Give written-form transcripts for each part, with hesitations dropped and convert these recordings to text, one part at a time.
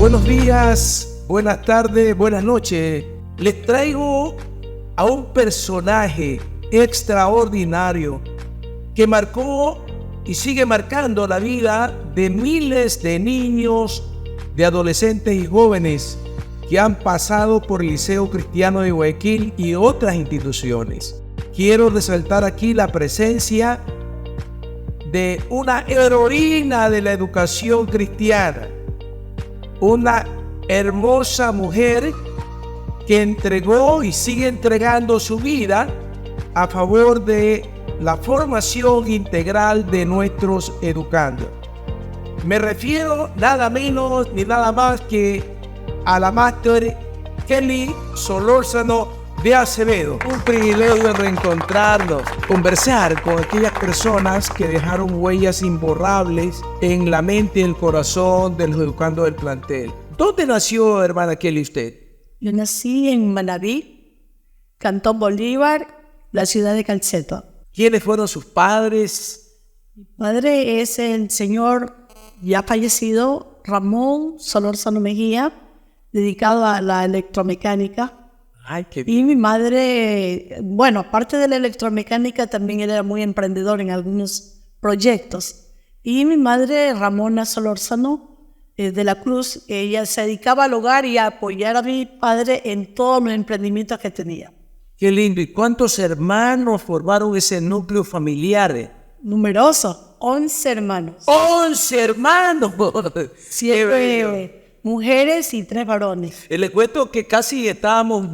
Buenos días, buenas tardes, buenas noches. Les traigo a un personaje extraordinario que marcó y sigue marcando la vida de miles de niños, de adolescentes y jóvenes que han pasado por el Liceo Cristiano de Guayaquil y otras instituciones. Quiero resaltar aquí la presencia de una heroína de la educación cristiana, una hermosa mujer que entregó y sigue entregando su vida a favor de la formación integral de nuestros educandos. Me refiero nada menos ni nada más que a la máster Kelly Solórzano de Acevedo. Un privilegio de reencontrarnos, conversar con aquellas personas que dejaron huellas imborrables en la mente y el corazón de los educandos del plantel. ¿Dónde nació, hermana Kelly, usted? Yo nací en Manaví, Cantón Bolívar, la ciudad de Calceto. ¿Quiénes fueron sus padres? Mi padre es el señor ya fallecido Ramón Solórzano Mejía, dedicado a la electromecánica. Ay, qué bien. Y mi madre, bueno, aparte de la electromecánica, también era muy emprendedor en algunos proyectos. Y mi madre, Ramona Solórzano de la Cruz, ella se dedicaba al hogar y a apoyar a mi padre en todos los emprendimientos que tenía. Qué lindo. ¿Y cuántos hermanos formaron ese núcleo familiar? Numeroso, 11 hermanos. ¡11 hermanos! 7 mujeres y 3 varones. Les cuento que casi estábamos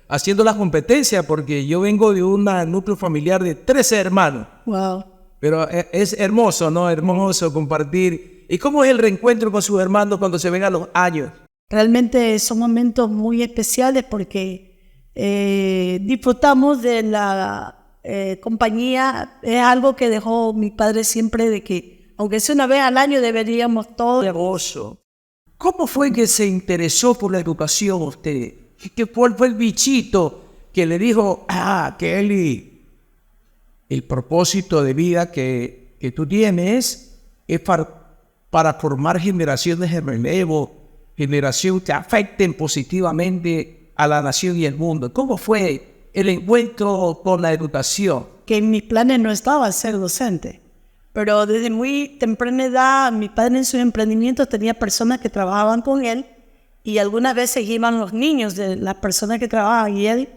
haciendo la competencia porque yo vengo de un núcleo familiar de 13 hermanos. Wow. Pero es hermoso, ¿no? Hermoso compartir. ¿Y cómo es el reencuentro con sus hermanos cuando se ven a los años? Realmente son momentos muy especiales porque disfrutamos de la compañía. Es algo que dejó mi padre siempre de que, aunque sea una vez al año, deberíamos todos. Hermoso. ¿Cómo fue que se interesó por la educación usted? ¿Cuál fue el bichito que le dijo, Kelly, el propósito de vida que tú tienes es para formar generaciones de relevo, generaciones que afecten positivamente a la nación y el mundo? ¿Cómo fue el encuentro con la educación? Que en mis planes no estaba ser docente. Pero desde muy temprana edad, mi padre en sus emprendimientos tenía personas que trabajaban con él y algunas veces iban los niños de las personas que trabajaban y él,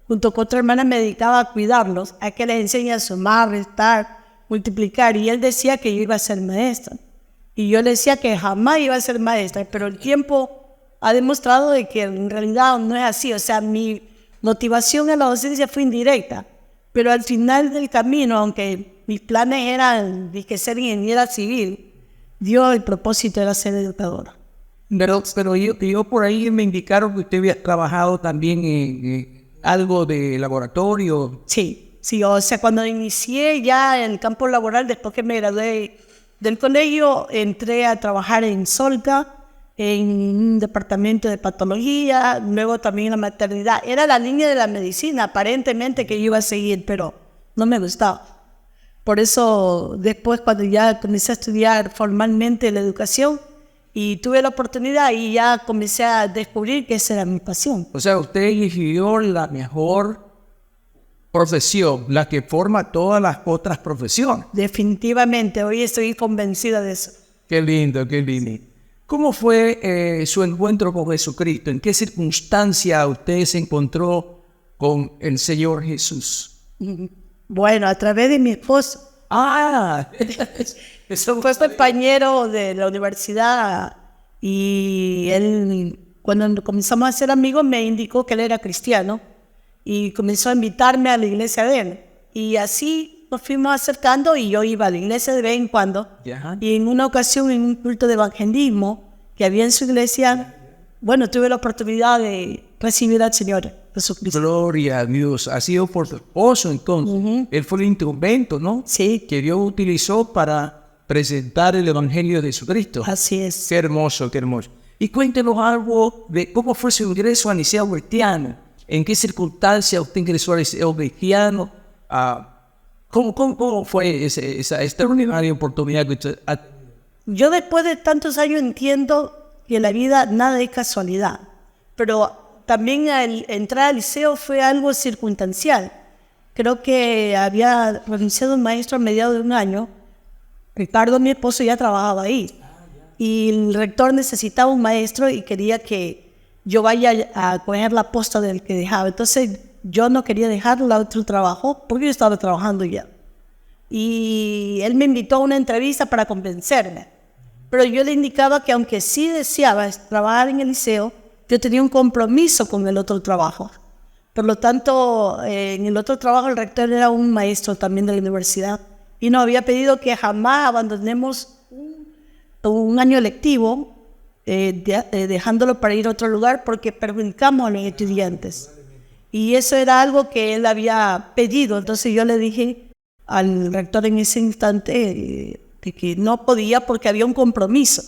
junto con otra hermana, me dedicaba a cuidarlos, a que les enseñe a sumar, restar, multiplicar. Y él decía que yo iba a ser maestra. Y yo le decía que jamás iba a ser maestra, pero el tiempo ha demostrado de que en realidad no es así. O sea, mi motivación a la docencia fue indirecta, pero al final del camino, aunque mis planes eran de que ser ingeniera civil, Dios el propósito era ser educadora. Pero yo por ahí me indicaron que usted había trabajado también en algo de laboratorio. Sí, o sea, cuando inicié ya en el campo laboral, después que me gradué del colegio, entré a trabajar en Solca, en un departamento de patología, luego también en la maternidad. Era la línea de la medicina, aparentemente, que yo iba a seguir, pero no me gustaba. Por eso, después, cuando ya comencé a estudiar formalmente la educación y tuve la oportunidad y ya comencé a descubrir que esa era mi pasión. O sea, usted eligió la mejor profesión, la que forma todas las otras profesiones. Definitivamente, hoy estoy convencida de eso. Qué lindo, qué lindo. ¿Cómo fue su encuentro con Jesucristo? ¿En qué circunstancia usted se encontró con el Señor Jesús? Bueno, a través de mi esposo. Eso fue compañero de la universidad y él, cuando comenzamos a ser amigos, me indicó que él era cristiano y comenzó a invitarme a la iglesia de él. Y así nos fuimos acercando y yo iba a la iglesia de vez en cuando. Yeah. Y en una ocasión, en un culto de evangelismo que había en su iglesia, bueno, tuve la oportunidad de recibir al Señor Jesucristo. Gloria a Dios. Ha sido por su esposo, entonces. Él fue el instrumento, ¿no? Sí. Que Dios utilizó para presentar el Evangelio de Jesucristo. Así es. Qué hermoso, qué hermoso. Y cuéntenos algo de cómo fue su ingreso al Liceo Cristiano. ¿En qué circunstancias usted ingresó al Liceo Cristiano? ¿Cómo fue esa extraordinaria oportunidad que usted ha... Yo después de tantos años entiendo que en la vida nada es casualidad, pero también al entrar al liceo fue algo circunstancial. Creo que había renunciado un maestro a mediados de un año. Ricardo, mi esposo, ya trabajaba ahí. Y el rector necesitaba un maestro y quería que yo vaya a coger la posta del que dejaba. Entonces yo no quería dejar el otro trabajo porque yo estaba trabajando ya. Y él me invitó a una entrevista para convencerme. Pero yo le indicaba que aunque sí deseaba trabajar en el liceo, yo tenía un compromiso con el otro trabajo. Por lo tanto, en el otro trabajo el rector era un maestro también de la universidad y nos había pedido que jamás abandonemos un año lectivo dejándolo para ir a otro lugar porque perjudicamos a los estudiantes. Y eso era algo que él había pedido. Entonces yo le dije al rector en ese instante de que no podía porque había un compromiso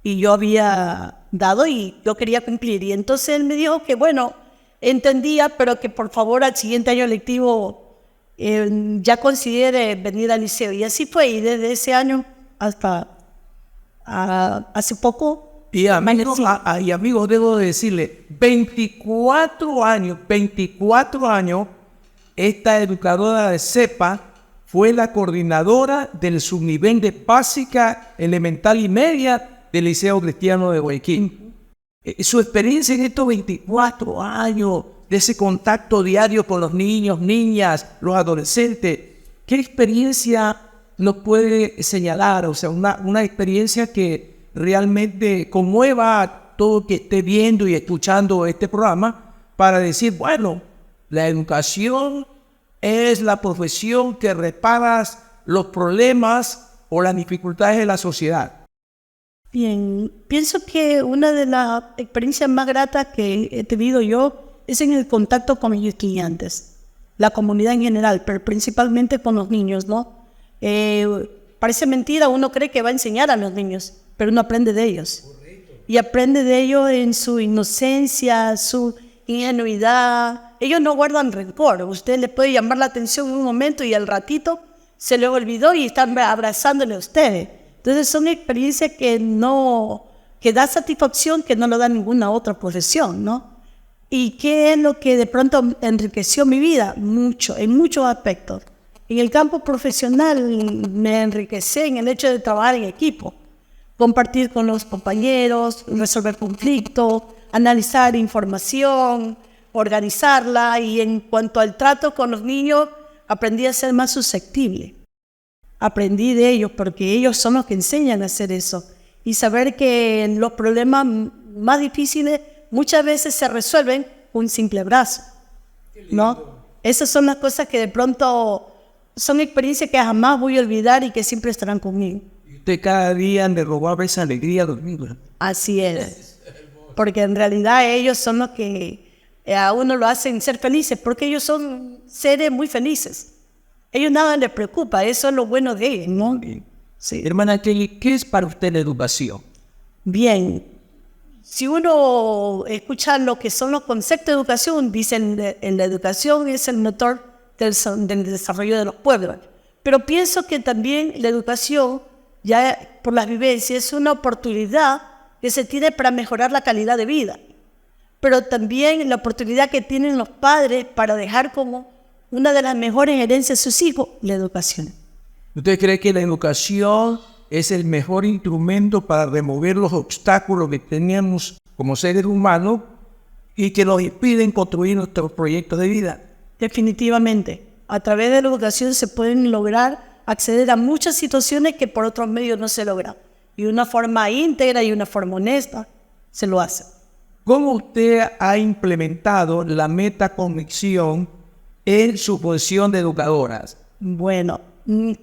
y yo había dado y yo quería cumplir. Y entonces él me dijo que bueno, entendía, pero que por favor al siguiente año lectivo ya considere venir al liceo. Y así fue, y desde ese año hasta hace poco. Y amigos, debo decirle, 24 años, esta educadora de CEPA fue la coordinadora del subnivel de básica, elemental y media del Liceo Cristiano de Guayaquil. Su experiencia en estos 24 años, de ese contacto diario con los niños, niñas, los adolescentes, ¿qué experiencia nos puede señalar? O sea, una experiencia que realmente conmueva a todo el que esté viendo y escuchando este programa para decir, bueno, la educación es la profesión que repara los problemas o las dificultades de la sociedad. Bien, pienso que una de las experiencias más gratas que he tenido yo es en el contacto con mis estudiantes, la comunidad en general, pero principalmente con los niños, ¿no? Parece mentira, uno cree que va a enseñar a los niños, pero uno aprende de ellos. Correcto. Y aprende de ellos en su inocencia, su ingenuidad. Ellos no guardan rencor. Usted le puede llamar la atención en un momento y al ratito se le olvidó y están abrazándole a ustedes. Entonces son experiencias que da satisfacción que no lo da ninguna otra profesión, ¿no? ¿Y qué es lo que de pronto enriqueció mi vida? Mucho, en muchos aspectos. En el campo profesional me enriquecí en el hecho de trabajar en equipo, compartir con los compañeros, resolver conflictos, analizar información, organizarla, y en cuanto al trato con los niños, aprendí a ser más susceptible. Aprendí de ellos porque ellos son los que enseñan a hacer eso y saber que los problemas más difíciles muchas veces se resuelven con un simple abrazo, ¿no? Esas son las cosas que de pronto son experiencias que jamás voy a olvidar y que siempre estarán conmigo. Y usted cada día le robaba esa alegría a los niños. Así es, porque en realidad ellos son los que a uno lo hacen ser felices, porque ellos son seres muy felices. Ellos nada les preocupa, eso es lo bueno de ellos, ¿no? Sí. Hermana Kelly, ¿qué es para usted la educación? Bien, si uno escucha lo que son los conceptos de educación, dicen que la educación es el motor del desarrollo de los pueblos. Pero pienso que también la educación, ya por las vivencias, es una oportunidad que se tiene para mejorar la calidad de vida. Pero también la oportunidad que tienen los padres para dejar como una de las mejores herencias a sus hijos, la educación. ¿Usted cree que la educación es el mejor instrumento para remover los obstáculos que tenemos como seres humanos y que nos impiden construir nuestros proyectos de vida? Definitivamente. A través de la educación se pueden lograr acceder a muchas situaciones que por otros medios no se logran. Y de una forma íntegra y una forma honesta se lo hace. ¿Cómo usted ha implementado la metacognición en su posición de educadoras? Bueno,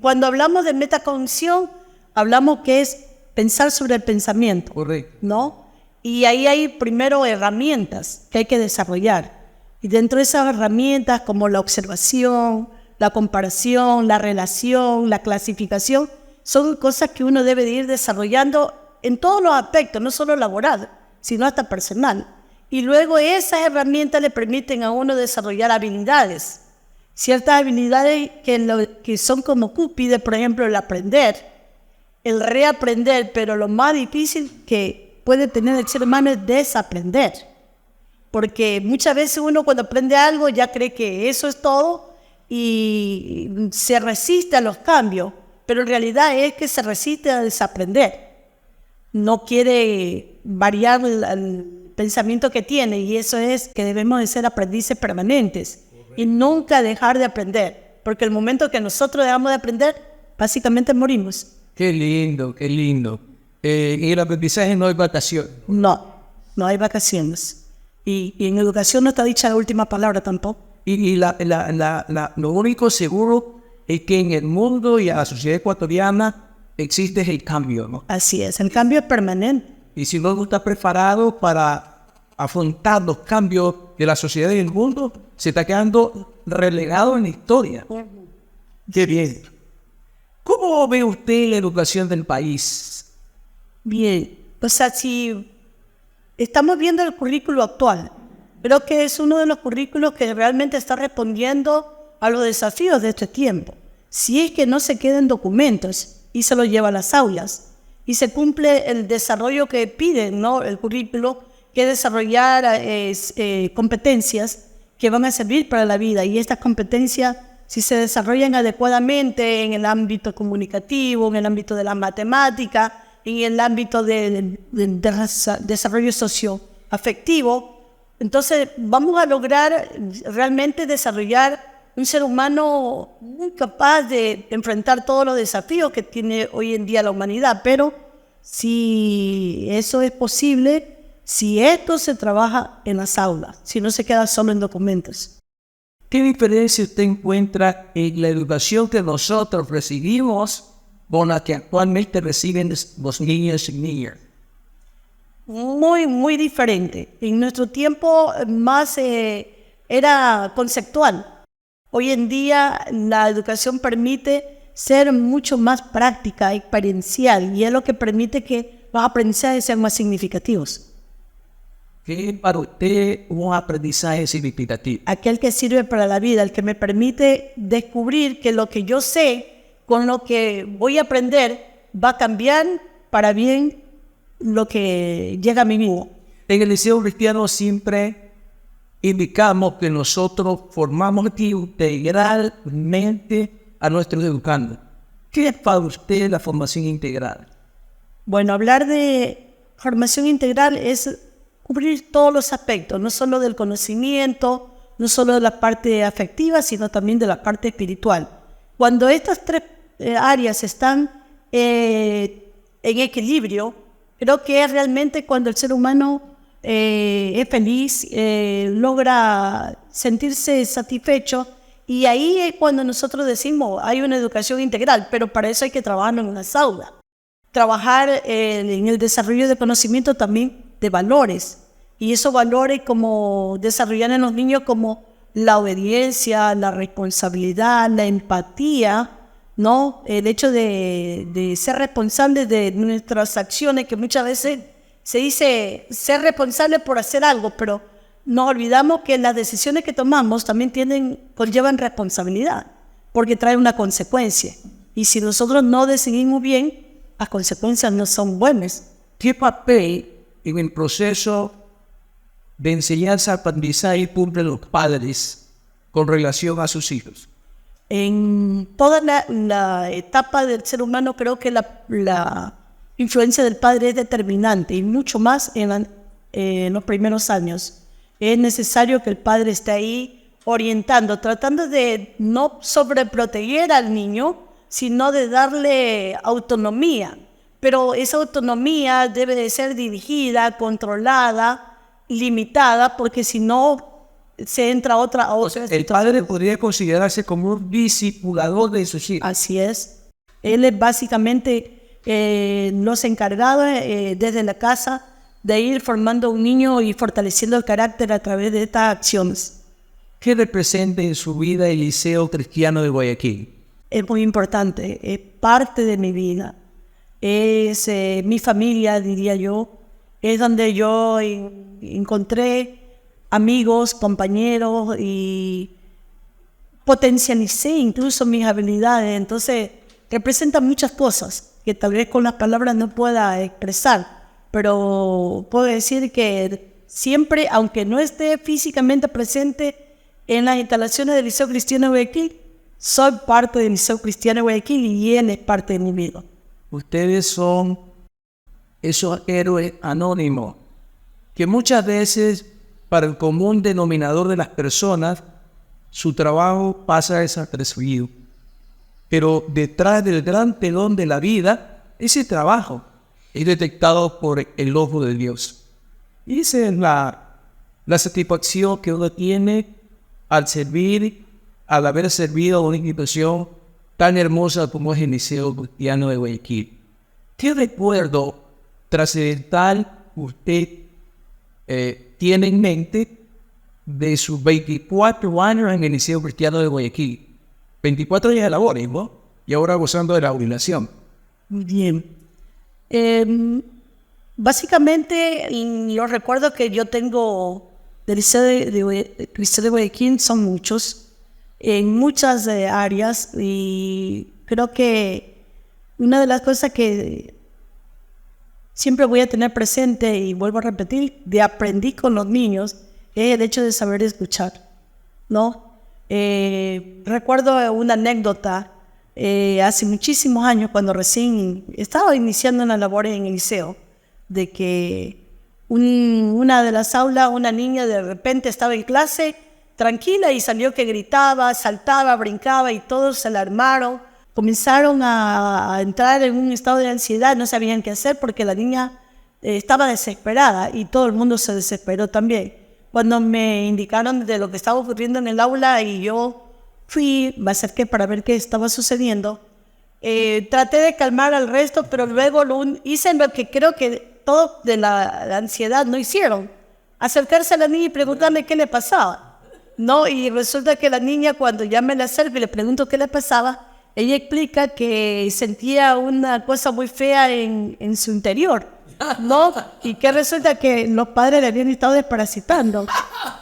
cuando hablamos de metacognición, hablamos que es pensar sobre el pensamiento. Correcto. ¿No? Y ahí hay primero herramientas que hay que desarrollar. Y dentro de esas herramientas, como la observación, la comparación, la relación, la clasificación, son cosas que uno debe de ir desarrollando en todos los aspectos, no solo laboral, sino hasta personal. Y luego esas herramientas le permiten a uno desarrollar habilidades. Ciertas habilidades que son como cúspides, por ejemplo, el aprender, el reaprender, pero lo más difícil que puede tener el ser humano es desaprender. Porque muchas veces uno cuando aprende algo ya cree que eso es todo y se resiste a los cambios, pero en realidad es que se resiste a desaprender. No quiere variar el pensamiento que tiene, y eso es que debemos de ser aprendices permanentes y nunca dejar de aprender, porque el momento que nosotros dejamos de aprender, básicamente morimos. Qué lindo, qué lindo. En el aprendizaje no hay vacación. No hay vacaciones. Y en educación no está dicha la última palabra tampoco. Y lo único seguro es que en el mundo y en la sociedad ecuatoriana existe el cambio, ¿no? Así es, el cambio es permanente. Y si no está preparado para afrontar los cambios de la sociedad y del mundo, se está quedando relegado en la historia. Qué bien. ¿Cómo ve usted la educación del país? Bien, o sea, si estamos viendo el currículo actual, creo que es uno de los currículos que realmente está respondiendo a los desafíos de este tiempo. Si es que no se quedan documentos y se los lleva a las aulas y se cumple el desarrollo que pide, ¿no?, el currículo, que desarrollar competencias que van a servir para la vida, y estas competencias, si se desarrollan adecuadamente en el ámbito comunicativo, en el ámbito de la matemática, en el ámbito del desarrollo socioafectivo, entonces vamos a lograr realmente desarrollar un ser humano muy capaz de enfrentar todos los desafíos que tiene hoy en día la humanidad. Pero si eso es posible, si esto se trabaja en las aulas, si no se queda solo en documentos. ¿Qué diferencia usted encuentra en la educación que nosotros recibimos con la que actualmente reciben los niños y niñas? Muy, muy diferente. En nuestro tiempo más era conceptual. Hoy en día la educación permite ser mucho más práctica, experiencial, y es lo que permite que los aprendizajes sean más significativos. ¿Qué es para usted un aprendizaje significativo? Aquel que sirve para la vida, el que me permite descubrir que lo que yo sé, con lo que voy a aprender, va a cambiar para bien lo que llega a mi vida. En el Liceo Cristiano siempre indicamos que nosotros formamos integralmente a nuestros educandos. ¿Qué es para usted la formación integral? Bueno, hablar de formación integral es cubrir todos los aspectos, no solo del conocimiento, no solo de la parte afectiva, sino también de la parte espiritual. Cuando estas tres áreas están en equilibrio, creo que es realmente cuando el ser humano es feliz, logra sentirse satisfecho, y ahí es cuando nosotros decimos hay una educación integral, pero para eso hay que trabajar en las aulas. Trabajar en el desarrollo de conocimiento también de valores, y esos valores como desarrollar en los niños como la obediencia, la responsabilidad, la empatía, ¿no? El hecho de ser responsables de nuestras acciones, que muchas veces se dice ser responsable por hacer algo, pero nos olvidamos que las decisiones que tomamos también conllevan responsabilidad, porque traen una consecuencia. Y si nosotros no decidimos bien, las consecuencias no son buenas. ¿Qué papel en el proceso de enseñanza-aprendizaje cumplen los padres con relación a sus hijos? En toda la etapa del ser humano, creo que la influencia del padre es determinante, y mucho más en los primeros años. Es necesario que el padre esté ahí orientando, tratando de no sobreproteger al niño, sino de darle autonomía. Pero esa autonomía debe de ser dirigida, controlada, limitada, porque si no se entra otra el padre podría considerarse como un discipulador de sus hijos. Así es. Él es básicamente los encargados desde la casa de ir formando a un niño y fortaleciendo el carácter a través de estas acciones. ¿Qué representa en su vida el Liceo Cristiano de Guayaquil? Es muy importante, es parte de mi vida. Es mi familia, diría yo. Es donde yo encontré amigos, compañeros, y potencialicé incluso mis habilidades. Entonces, representa muchas cosas que tal vez con las palabras no pueda expresar, pero puedo decir que siempre, aunque no esté físicamente presente en las instalaciones del Liceo Cristiano de Guayaquil, soy parte del Liceo Cristiano de Guayaquil y él es parte de mi vida. Ustedes son esos héroes anónimos que muchas veces para el común denominador de las personas su trabajo pasa desapercibido, pero detrás del gran telón de la vida ese trabajo es detectado por el ojo de Dios. Y esa es la satisfacción que uno tiene al servir, al haber servido a una institución tan hermosa como es el Liceo Cristiano de Guayaquil. ¿Qué recuerdo trascendental usted tiene en mente de sus 24 años en el Liceo Cristiano de Guayaquil? 24 años de labores, ¿no? Y ahora gozando de la jubilación. Muy bien. Básicamente, los recuerdos que yo tengo del Liceo de Cristiano de Guayaquil son muchos, en muchas áreas, y creo que una de las cosas que siempre voy a tener presente, y vuelvo a repetir, de aprendí con los niños, es el hecho de saber escuchar, ¿no? Recuerdo una anécdota hace muchísimos años, cuando recién estaba iniciando una labor en el liceo, de que una de las aulas, una niña de repente estaba en clase tranquila y salió que gritaba, saltaba, brincaba, y todos se alarmaron. Comenzaron a entrar en un estado de ansiedad, no sabían qué hacer porque la niña estaba desesperada y todo el mundo se desesperó también. Cuando me indicaron de lo que estaba ocurriendo en el aula y yo me acerqué para ver qué estaba sucediendo, traté de calmar al resto, pero luego hice lo que creo que todos de la ansiedad no hicieron: acercarse a la niña y preguntarle qué le pasaba, ¿no? Y resulta que la niña, cuando ya me la acerco y le pregunto qué le pasaba, ella explica que sentía una cosa muy fea en su interior, ¿no? Y que resulta que los padres le habían estado desparasitando.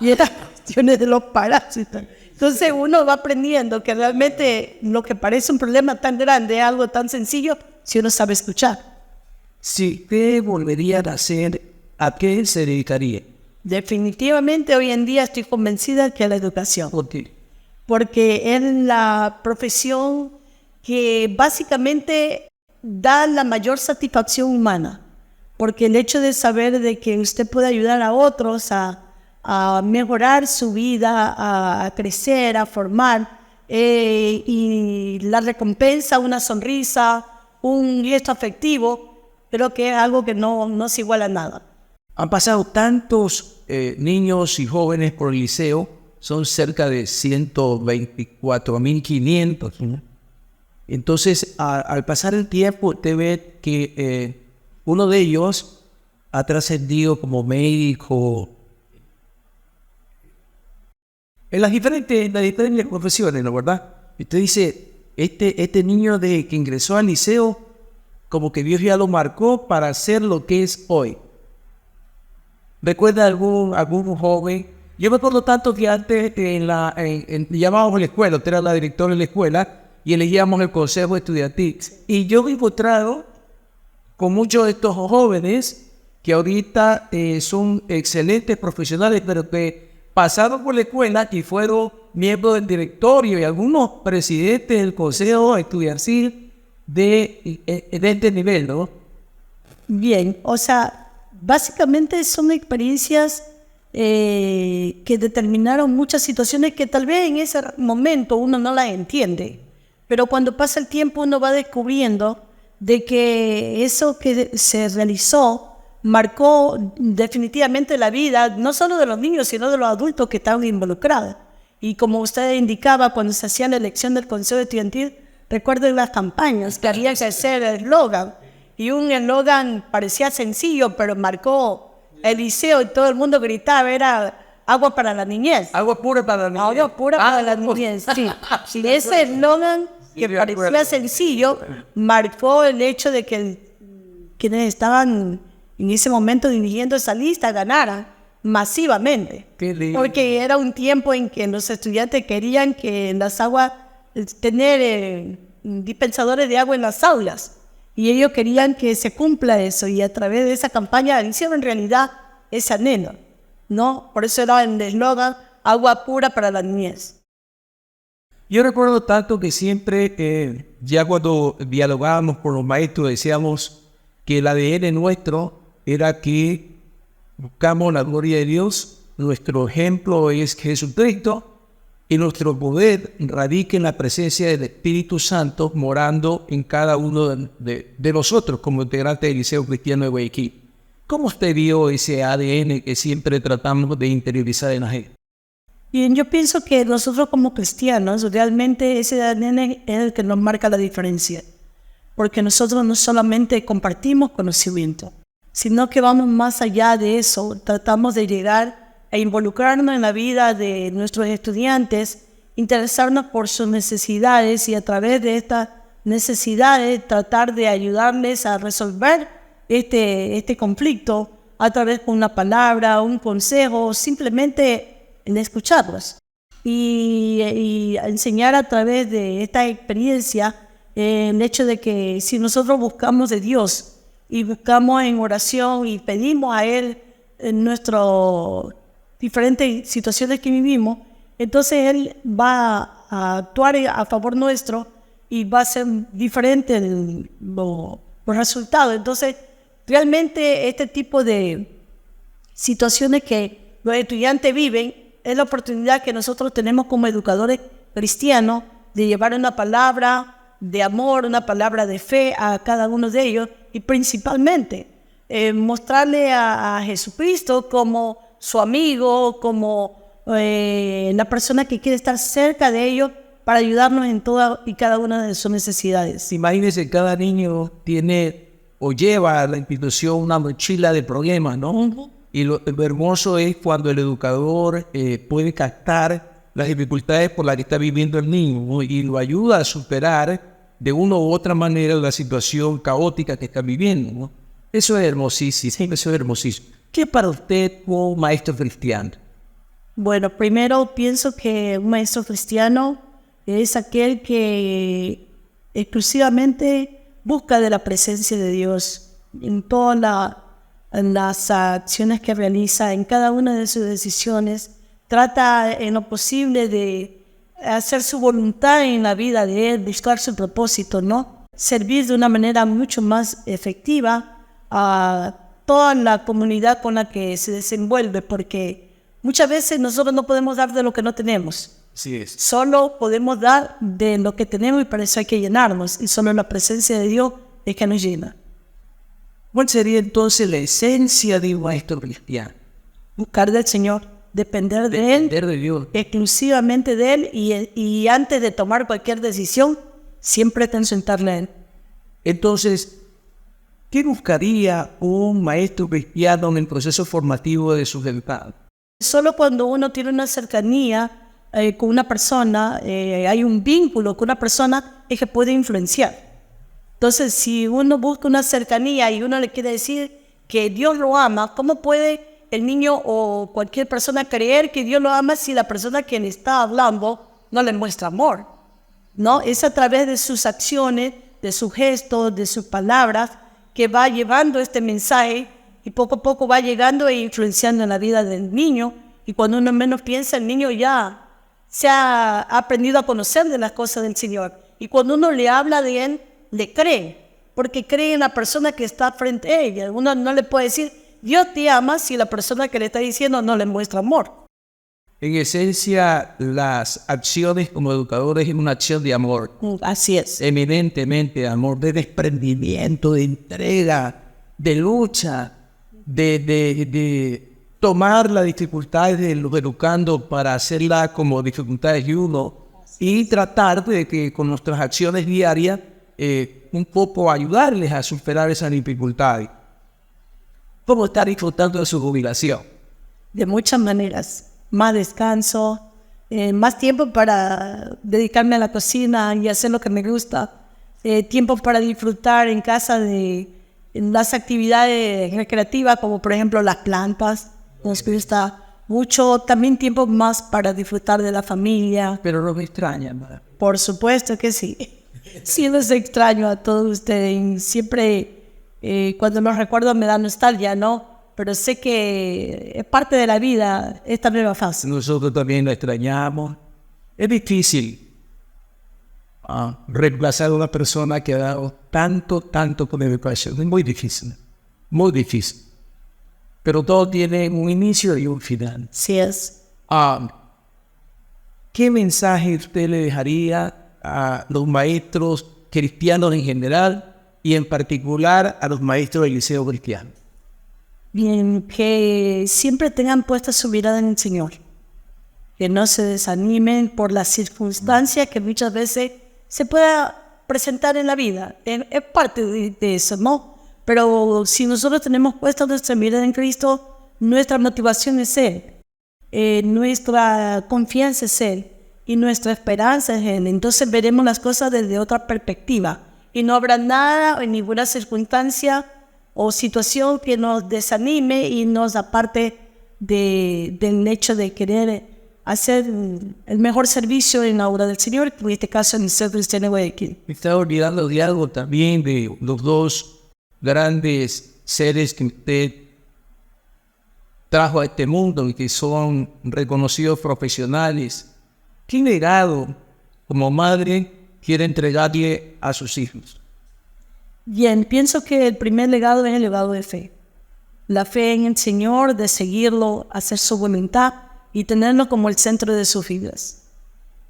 Y eran cuestiones de los parásitos. Entonces uno va aprendiendo que realmente lo que parece un problema tan grande es algo tan sencillo si uno sabe escuchar. Si usted volvería a hacer, ¿a qué se dedicaría? Definitivamente hoy en día estoy convencida que a la educación. ¿Por qué? Porque es la profesión que básicamente da la mayor satisfacción humana, porque el hecho de saber de que usted puede ayudar a otros a mejorar su vida, a crecer, a formar, y la recompensa, una sonrisa, un gesto afectivo, creo que es algo que no se iguala a nada. Han pasado tantos niños y jóvenes por el liceo, son cerca de 124.500, ¿no? Entonces, al pasar el tiempo, usted ve que uno de ellos ha trascendido como médico en las diferentes profesiones, ¿no? ¿Verdad? Y usted dice, este niño que ingresó al liceo, como que Dios ya lo marcó para ser lo que es hoy. ¿Recuerda algún joven? Yo me acuerdo tanto que antes llamábamos a la escuela, usted era la directora de la escuela, y elegíamos el consejo estudiantil. Y yo me he encontrado con muchos de estos jóvenes que ahorita son excelentes profesionales, pero que pasaron por la escuela y fueron miembros del directorio y algunos presidentes del consejo estudiantil de este nivel, ¿no? Bien, o sea, básicamente son experiencias que determinaron muchas situaciones que tal vez en ese momento uno no las entiende, pero cuando pasa el tiempo uno va descubriendo de que eso que se realizó marcó definitivamente la vida, no solo de los niños, sino de los adultos que estaban involucrados. Y como usted indicaba, cuando se hacía la elección del Consejo Estudiantil, recuerden las campañas que había que hacer el eslogan, y un eslogan parecía sencillo, pero marcó el liceo y todo el mundo gritaba, era agua para la niñez. Agua pura para la niñez. Agua pura para la niñez, sí. Y ese eslogan, que parecía sencillo, marcó el hecho de que quienes estaban en ese momento dirigiendo esa lista ganaran masivamente. Porque era un tiempo en que los estudiantes querían que en las aguas tener dispensadores de agua en las aulas. Y ellos querían que se cumpla eso, y a través de esa campaña hicieron realidad ese anhelo, ¿no? Por eso era el eslogan, agua pura para la niñez. Yo recuerdo tanto que siempre, ya cuando dialogábamos con los maestros, decíamos que el ADN nuestro era que buscamos la gloria de Dios, nuestro ejemplo es Jesucristo, y nuestro poder radica en la presencia del Espíritu Santo morando en cada uno de nosotros como integrantes del Liceo Cristiano de Guayaquil. ¿Cómo usted vio ese ADN que siempre tratamos de interiorizar en la gente? Y yo pienso que nosotros como cristianos, realmente ese ADN es el que nos marca la diferencia. Porque nosotros no solamente compartimos conocimiento, sino que vamos más allá de eso. Tratamos de llegar a involucrarnos en la vida de nuestros estudiantes, interesarnos por sus necesidades y a través de estas necesidades tratar de ayudarles a resolver este conflicto a través de una palabra, un consejo, simplemente en escucharlos y enseñar a través de esta experiencia el hecho de que si nosotros buscamos de Dios y buscamos en oración y pedimos a Él en nuestras diferentes situaciones que vivimos, entonces Él va a actuar a favor nuestro y va a ser diferente los resultados. Entonces, realmente este tipo de situaciones que los estudiantes viven es la oportunidad que nosotros tenemos como educadores cristianos de llevar una palabra de amor, una palabra de fe a cada uno de ellos y principalmente mostrarle a Jesucristo como su amigo, como la persona que quiere estar cerca de ellos para ayudarnos en toda y cada una de sus necesidades. Imagínense, cada niño tiene o lleva a la institución una mochila de problemas, ¿no? Uh-huh. Y lo hermoso es cuando el educador puede captar las dificultades por las que está viviendo el niño, ¿no? Y lo ayuda a superar de una u otra manera la situación caótica que está viviendo, ¿no? Eso es hermosísimo, eso es hermosísimo. ¿Qué para usted como maestro cristiano? Bueno, primero pienso que un maestro cristiano es aquel que exclusivamente busca de la presencia de Dios en todas las acciones que realiza, en cada una de sus decisiones. Trata en lo posible de hacer su voluntad en la vida de Él, buscar su propósito, ¿no? Servir de una manera mucho más efectiva a toda la comunidad con la que se desenvuelve, porque muchas veces nosotros no podemos dar de lo que no tenemos. Sí es. Solo podemos dar de lo que tenemos y para eso hay que llenarnos, y solo la presencia de Dios es que nos llena. ¿Cuál sería entonces la esencia de un maestro cristiano? Buscar del Señor, depender de Él, de Dios, exclusivamente de Él, y antes de tomar cualquier decisión, siempre consultarle a Él. Entonces, ¿qué buscaría un maestro cristiano en el proceso formativo de sus educandos? Solo cuando uno tiene una cercanía con una persona, hay un vínculo con una persona, es que puede influenciar. Entonces, si uno busca una cercanía y uno le quiere decir que Dios lo ama, ¿cómo puede el niño o cualquier persona creer que Dios lo ama si la persona que le está hablando no le muestra amor? ¿No? Es a través de sus acciones, de sus gestos, de sus palabras, que va llevando este mensaje y poco a poco va llegando e influenciando en la vida del niño. Y cuando uno menos piensa, el niño ya se ha aprendido a conocer de las cosas del Señor. Y cuando uno le habla de Él, le cree, porque cree en la persona que está frente a ella. Uno no le puede decir, Dios te ama, si la persona que le está diciendo no le muestra amor. En esencia, las acciones como educadores es una acción de amor. Así es. Eminentemente de amor, de desprendimiento, de entrega, de lucha, de tomar las dificultades de los educandos para hacerlas como dificultades de uno y tratar de que con nuestras acciones diarias un poco ayudarles a superar esas dificultades. ¿Cómo estar disfrutando de su jubilación? De muchas maneras. Más descanso, más tiempo para dedicarme a la cocina y hacer lo que me gusta, tiempo para disfrutar en casa de las actividades recreativas como por ejemplo las plantas, nos gusta mucho, también tiempo más para disfrutar de la familia. Pero no me extraña, ¿verdad? Por supuesto que sí. Sí, los extraño a todos ustedes. Siempre cuando los recuerdo me da nostalgia, ¿no? Pero sé que es parte de la vida esta nueva fase. Nosotros también lo extrañamos. Es difícil reemplazar a una persona que ha dado tanto con educación. Es muy difícil, muy difícil. Pero todo tiene un inicio y un final. Sí es. ¿Qué mensaje usted le dejaría a los maestros cristianos en general y en particular a los maestros del liceo cristiano? Bien, que siempre tengan puesta su mirada en el Señor. Que no se desanimen por las circunstancias que muchas veces se pueda presentar en la vida. Es parte de eso, ¿no? Pero si nosotros tenemos puesta nuestra mirada en Cristo, nuestra motivación es Él. Nuestra confianza es Él. Y nuestra esperanza es Él. Entonces veremos las cosas desde otra perspectiva. Y no habrá nada en ninguna circunstancia o situación que nos desanime y nos aparte del hecho de querer hacer el mejor servicio en la obra del Señor, en este caso en el Liceo Cristiano de Guayaquil. Me estaba olvidando de algo también, de los dos grandes seres que usted trajo a este mundo y que son reconocidos profesionales. ¿Qué legado como madre quiere entregarle a sus hijos? Bien, pienso que el primer legado es el legado de fe. La fe en el Señor, de seguirlo, hacer su voluntad y tenerlo como el centro de sus vidas.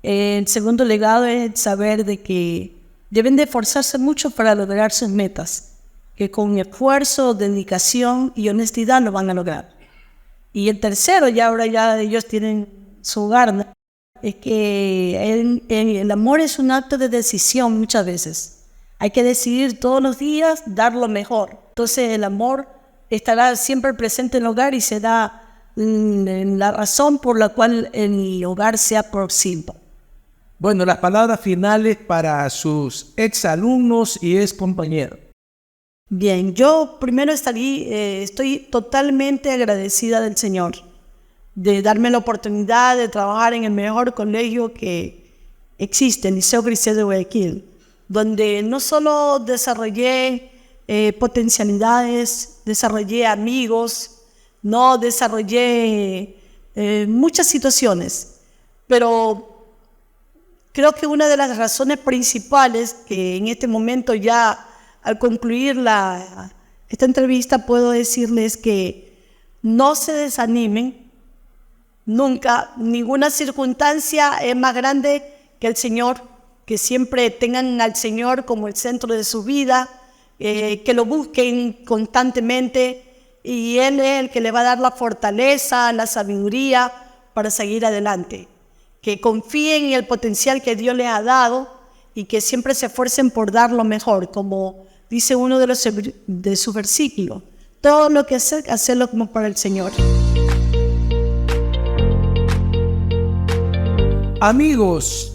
El segundo legado es saber de que deben de esforzarse mucho para lograr sus metas, que con esfuerzo, dedicación y honestidad lo van a lograr. Y el tercero, ahora ellos tienen su hogar, ¿no? Es que el amor es un acto de decisión muchas veces. Hay que decidir todos los días dar lo mejor. Entonces el amor estará siempre presente en el hogar y será la razón por la cual el hogar sea próximo. Bueno, las palabras finales para sus exalumnos y excompañeros. Bien, yo primero estoy totalmente agradecida del Señor de darme la oportunidad de trabajar en el mejor colegio que existe, el Liceo Cristiano de Guayaquil, donde no solo desarrollé potencialidades, desarrollé amigos, no desarrollé muchas situaciones, pero creo que una de las razones principales que en este momento ya al concluir esta entrevista puedo decirles que no se desanimen nunca, ninguna circunstancia es más grande que el Señor, que siempre tengan al Señor como el centro de su vida, que lo busquen constantemente y Él es el que le va a dar la fortaleza, la sabiduría para seguir adelante. Que confíen en el potencial que Dios les ha dado y que siempre se esfuercen por dar lo mejor, como dice uno de sus versículos. Todo lo que hacerlo como para el Señor. Amigos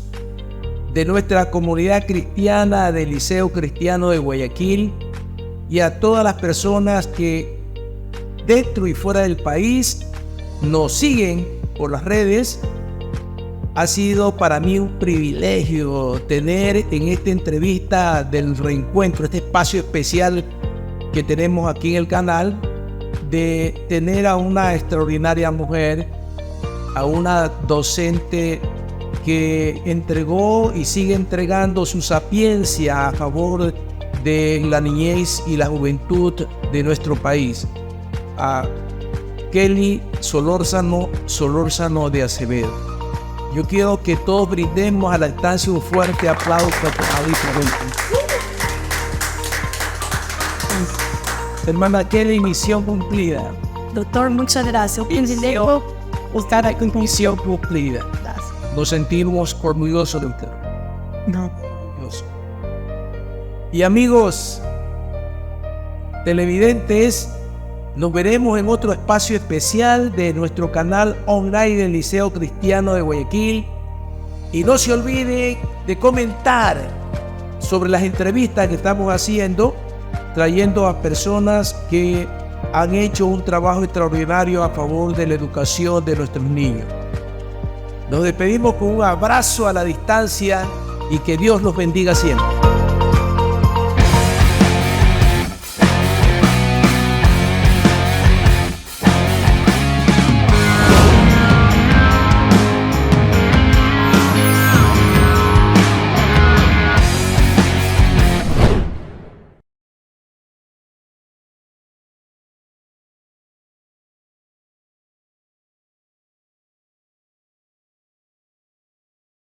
de nuestra comunidad cristiana del Liceo Cristiano de Guayaquil y a todas las personas que dentro y fuera del país nos siguen por las redes, ha sido para mí un privilegio tener en esta entrevista del reencuentro, este espacio especial que tenemos aquí en el canal, de tener a una extraordinaria mujer, a una docente que entregó y sigue entregando su sapiencia a favor de la niñez y la juventud de nuestro país, a Kelly Solórzano de Acevedo. Yo quiero que todos brindemos a la instancia un fuerte aplauso a hermana Kelly, misión cumplida. Doctor, muchas gracias. Usted ha misión cumplida. Gracias. Nos sentimos orgullosos de usted. No. Y amigos televidentes, nos veremos en otro espacio especial de nuestro canal online del Liceo Cristiano de Guayaquil. Y no se olviden de comentar sobre las entrevistas que estamos haciendo, trayendo a personas que han hecho un trabajo extraordinario a favor de la educación de nuestros niños. Nos despedimos con un abrazo a la distancia y que Dios los bendiga siempre.